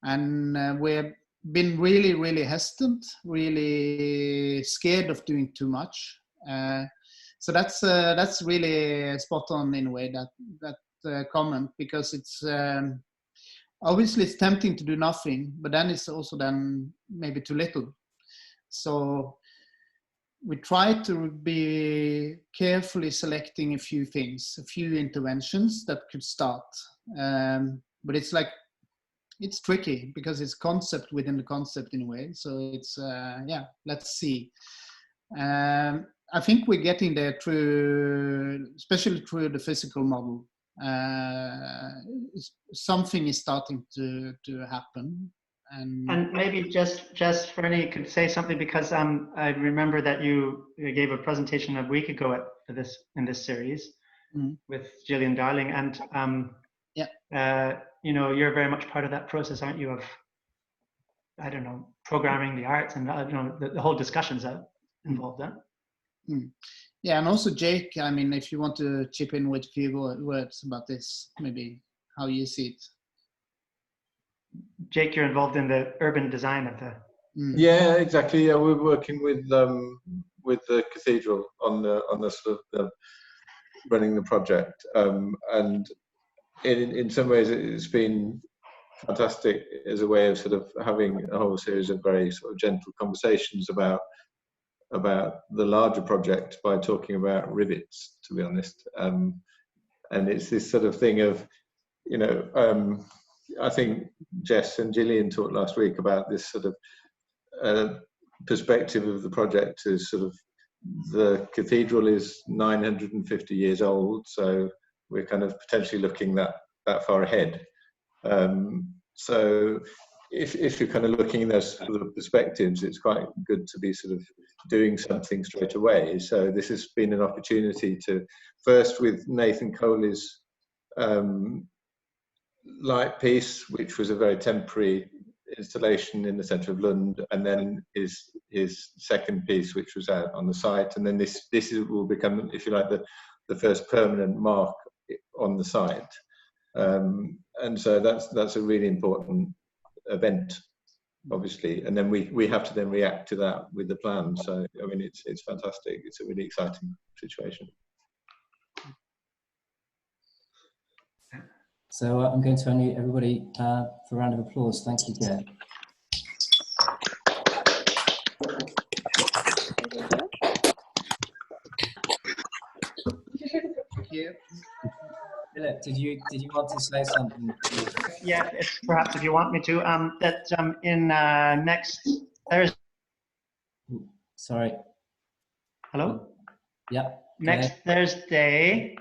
And we've been really, really hesitant, really scared of doing too much. So that's really spot on in a way, that comment, because it's obviously it's tempting to do nothing, but then it's also then maybe too little. So we try to be carefully selecting a few things, a few interventions that could start. But it's tricky because it's concept within the concept in a way. So it's, let's see. I think we're getting there through, especially through the physical model. Something is starting to happen. And maybe just Fernie, you could say something, because I remember that you gave a presentation a week ago in this series with Gillian Darling, and you're very much part of that process, aren't you? Of, I don't know, programming the arts and the whole discussions that involved that. Yeah, and also Jake, I mean, if you want to chip in with a few words about this, maybe how you see it. Jake, you're involved in the urban design of the. Yeah, exactly. Yeah, we're working with the cathedral on the sort of running the project, and in some ways it's been fantastic as a way of sort of having a whole series of very sort of gentle conversations about the larger project by talking about rivets, to be honest. And it's this sort of thing of, I think Jess and Gillian talked last week about this sort of perspective of the project as sort of, the cathedral is 950 years old, so we're kind of potentially looking that far ahead. So if you're kind of looking at those sort of perspectives, it's quite good to be sort of doing something straight away. So this has been an opportunity to, first with Nathan Coley's light piece, which was a very temporary installation in the centre of Lund, and then his second piece, which was out on the site, and then this will become, if you like, the first permanent mark on the site. And so that's a really important event, obviously, and then we have to then react to that with the plan. So I mean, it's fantastic. It's a really exciting situation. So I'm going to unmute everybody for a round of applause. Thank you, Geir. Philip, did you want to say something? Yeah, perhaps if you want me to. In next Thursday. Sorry. Hello. Yeah. Next Thursday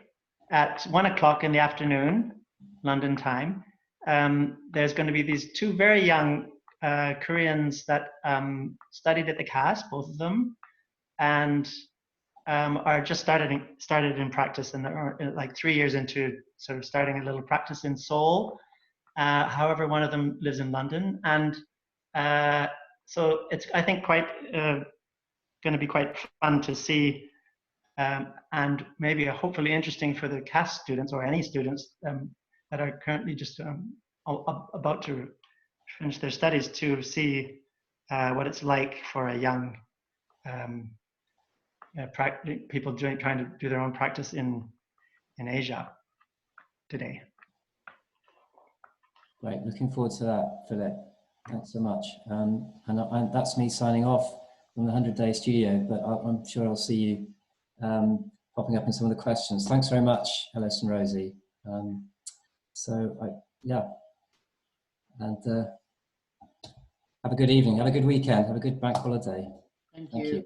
at 1 o'clock in the afternoon, London time. There's going to be these two very young Koreans that studied at the CAS, both of them, and are just started in practice, and they're like 3 years into sort of starting a little practice in Seoul. However, one of them lives in London, and so it's, I think, quite going to be quite fun to see, and maybe hopefully interesting for the CAS students or any students that are currently just about to finish their studies, to see what it's like for a young people trying to do their own practice in Asia today. Great, looking forward to that, Philip. Thanks so much. And that's me signing off from the 100-Day Studio, but I'm sure I'll see you popping up in some of the questions. Thanks very much, Alice and Rosie. Yeah, and have a good evening, have a good weekend, have a good bank holiday. Thank you.